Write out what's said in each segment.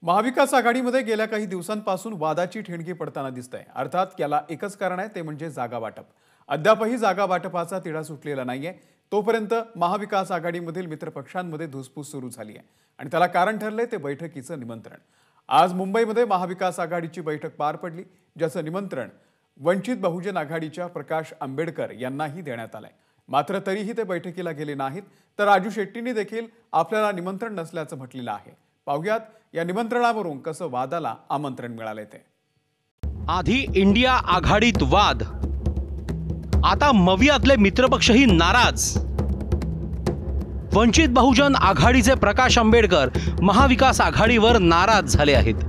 महाविकास आघाडीमध्ये गेल्या काही दिवसांपासून वादाची ठिणगी पडताना दिसते। अर्थात याला एकच कारण आहे, ते म्हणजे जागा वाटप। अद्यापही जागा वाटपाचा तिढा सुटलेला नाहीये। तोपर्यंत महाविकास आघाडीमधील मित्रपक्षांमध्ये धुसफूस सुरू झाली आहे आणि त्याला कारण ठरले ते बैठकीचं निमंत्रण। आज मुंबईमध्ये महाविकास आघाडीची बैठक पार पडली, ज्याचं निमंत्रण वंचित बहुजन आघाडीच्या प्रकाश आंबेडकर यांनाही देण्यात आलंय। मात्र तरीही ते बैठकीला गेले नाहीत, तर राजू शेट्टींनी देखील आपल्याला निमंत्रण नसल्याचं म्हटलेलं आहे। पाहुयात या निमंत्रणावरून कसं वादाला आमंत्रण मिळाले ते। आधी इंडिया आघाडीत वाद, आता मवियातले मित्रपक्षही नाराज। वंचित बहुजन आघाडीचे प्रकाश आंबेडकर महाविकास आघाडीवर नाराज झाले आहेत।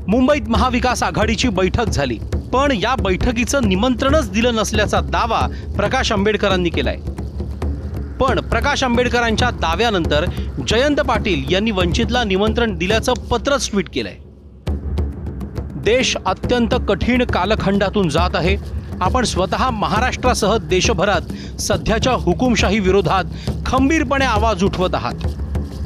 मुंबईत महाविकास आघाडीची बैठक झाली, पण या बैठकीचं निमंत्रणच दिलं नसल्याचा दावा प्रकाश आंबेडकरांनी केलाय। पण प्रकाश आंबेडकरांच्या दाव्यानंतर जयंत पाटील यांनी वंचितला निमंत्रण दिल्याचं पत्रच ट्विट केलंय। देश अत्यंत कठीण कालखंडातून जात आहे। आपण स्वतः महाराष्ट्रासह देशभरात सध्याच्या हुकुमशाही विरोधात खंबीरपणे आवाज उठवत आहात।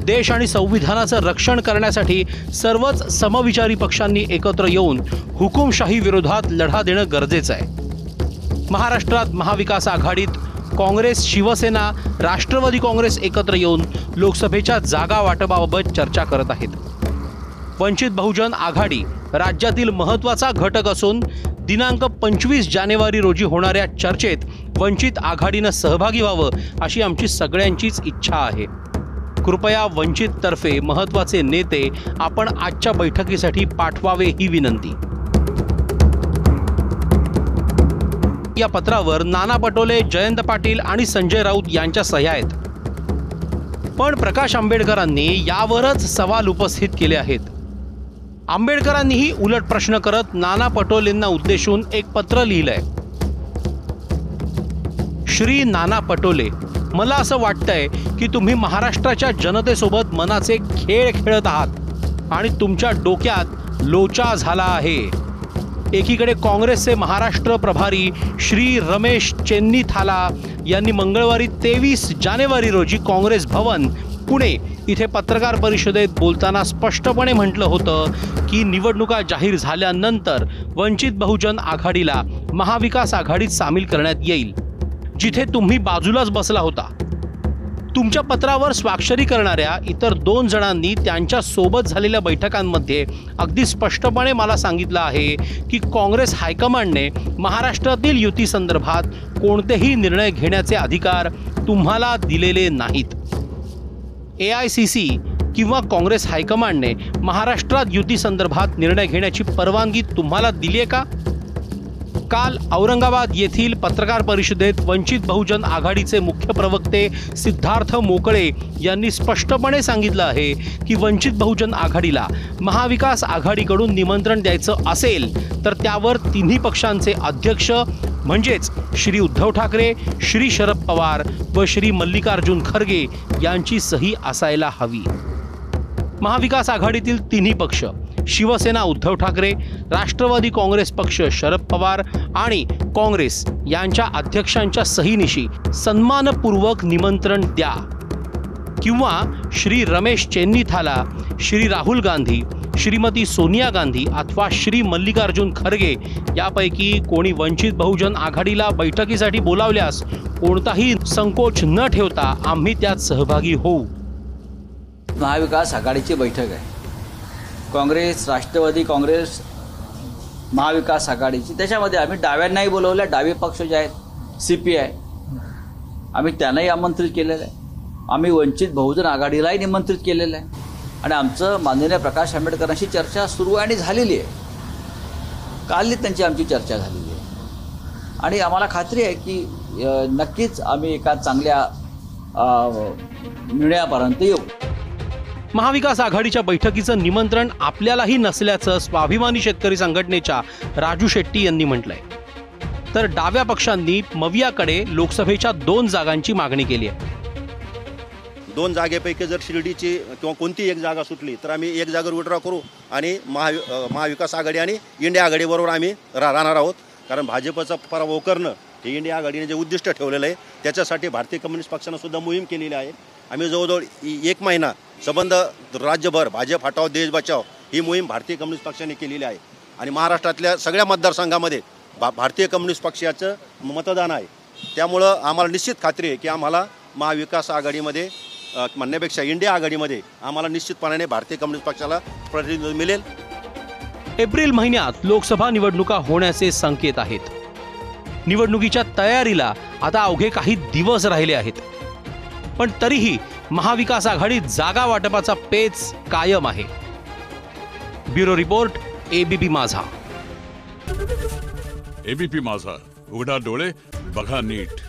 देश आणि संविधानाचं रक्षण करण्यासाठी सर्वच समविचारी पक्षांनी एकत्र येऊन हुकुमशाही विरोधात लढा देणं गरजेचं आहे। महाराष्ट्रात महाविकास आघाडीत काँग्रेस, शिवसेना, राष्ट्रवादी काँग्रेस एकत्र येऊन लोकसभेच्या जागा वाटपाबाबत चर्चा करत आहेत। वंचित बहुजन आघाडी राज्यातील महत्त्वाचा घटक असून दिनांक 25 जानेवारी रोजी होणाऱ्या चर्चेत वंचित आघाडीनं सहभागी व्हावं अशी आमची सगळ्यांचीच इच्छा आहे। कृपया वंचित तर्फे महत्त्वाचे नेते आपण आजच्या बैठकीसाठी पाठवावे ही विनंती। या पत्रावर नाना पटोले, जयंत पाटील आणि संजय राऊत यांच्या सह्या आहेत। पण प्रकाश आंबेडकरांनी यावरच सवाल उपस्थित केले आहेत। आंबेडकरांनीही उलट प्रश्न करत नाना पटोलेंना उद्देशून एक पत्र लिहिलंय। श्री नाना पटोले, मला असं वाटतंय की तुम्ही महाराष्ट्राच्या जनतेसोबत मनाचे खेळ खेळत आहात आणि तुमच्या डोक्यात लोचा झाला आहे। एकीकडे काँग्रेसचे महाराष्ट्र प्रभारी श्री रमेश चेन्नीथाला यांनी मंगळवारी 23 जानेवारी रोजी काँग्रेस भवन पुणे इथे पत्रकार परिषदेत बोलताना स्पष्टपणे म्हटलं होतं की निवडणुका जाहीर झाल्यानंतर वंचित बहुजन आघाडीला महाविकास आघाडीत सामील करण्यात येईल, जिथे तुम्ही बाजूलाच बसला होता। तुमच्या पत्रावर स्वाक्षरी करणाऱ्या इतर 2 जणांनी त्यांच्या सोबत झालेल्या बैठकांमध्ये अगदी स्पष्टपणे मला सांगितलं आहे की काँग्रेस हायकमांडने महाराष्ट्रातील युती संदर्भात कोणतेही निर्णय घेण्याचे अधिकार तुम्हाला दिलेले नाहीत। AICC किंवा काँग्रेस हायकमांडने महाराष्ट्रात युती संदर्भात निर्णय घेण्याची परवानगी तुम्हाला दिली आहे का? काल औरंगाबाद येथील पत्रकार परिषदेत वंचित बहुजन आघाडीचे मुख्य प्रवक्ते सिद्धार्थ मोकळे यांनी स्पष्टपणे सांगितलं आहे की वंचित बहुजन आघाडीला महाविकास आघाडीकडून निमंत्रण द्यायचं असेल तर त्यावर तिन्ही पक्षांचे अध्यक्ष म्हणजेच श्री उद्धव ठाकरे, श्री शरद पवार व श्री मल्लिकार्जुन खरगे यांची सही असायला हवी। महाविकास आघाडीतील तिन्ही पक्ष शिवसेना उद्धव ठाकरे, राष्ट्रवादी काँग्रेस पक्ष शरद पवार आणि काँग्रेस यांच्या अध्यक्षांच्या सहीनिशी सन्मानपूर्वक निमंत्रण द्या, किंवा श्री रमेश चेन्नीथाला, श्री राहुल गांधी, श्रीमती सोनिया गांधी अथवा श्री मल्लिकार्जुन खरगे यापैकी कोणी वंचित बहुजन आघाडीला बैठकीसाठी बोलावल्यास कोणताही संकोच न ठेवता आम्ही त्यात सहभागी होऊ। महाविकास आघाडीची बैठक आहे। काँग्रेस, राष्ट्रवादी काँग्रेस, महाविकास आघाडीची, त्याच्यामध्ये आम्ही डाव्यांनाही बोलवलं, डावे पक्ष जे आहेत CPI आम्ही त्यांनाही आमंत्रित केलेलं आहे। आम्ही वंचित बहुजन आघाडीलाही निमंत्रित केलेलं आहे आणि आमचं माननीय प्रकाश आंबेडकरांशी चर्चा सुरू आणि झालेली आहे। कालही त्यांची आमची चर्चा झालेली आहे आणि आम्हाला खात्री आहे की नक्कीच आम्ही एका चांगल्या निर्णयापर्यंत येऊ। महाविकास आघाडीच्या बैठकीचं निमंत्रण आपल्यालाही नसल्याचं स्वाभिमानी शेतकरी संघटनेच्या राजू शेट्टी यांनी म्हटलंय। तर डाव्या पक्षांनी मवियाकडे लोकसभेच्या 2 जागांची मागणी केली आहे। 2 जागेपैकी जर शिर्डीची किंवा कोणती एक जागा सुटली तर आम्ही एक जागेवर विड्रॉ करू आणि महाविकास आघाडी आणि इंडिया आघाडीबरोबर आम्ही राहणार आहोत। कारण भाजपचा पराभव करणं हे इंडिया आघाडीने जे उद्दिष्ट ठेवलेलं आहे त्याच्यासाठी भारतीय कम्युनिस्ट पक्षानं सुद्धा मोहीम केलेली आहे आम्ही जवळजवळ 1 महिना संबंध राज्यभर भाजप हटाव देश बचाव ही मोहीम भारतीय कम्युनिस्ट पक्षाने केलेली आहे आणि महाराष्ट्रातल्या सगळ्या मतदारसंघामध्ये भारतीय कम्युनिस्ट पक्षाचं मतदान आहे. त्यामुळं आम्हाला निश्चित खात्री आहे की आम्हाला महाविकास आघाडीमध्ये म्हणण्यापेक्षा इंडिया आघाडीमध्ये आम्हाला निश्चितपणाने भारतीय कम्युनिस्ट पक्षाला प्रतिनिधित्व मिळेल. एप्रिल महिन्यात लोकसभा निवडणुका होण्याचे संकेत आहेत. निवडणुकीच्या तयारीला आता अवघे काही दिवस राहिले आहेत. पण तरीही महाविकास आघाडीत जागा वाटपाचा पेच कायम आहे. ब्युरो रिपोर्ट, एबीपी माझा. एबीपी माझा, उघडा डोळे बघा नीट.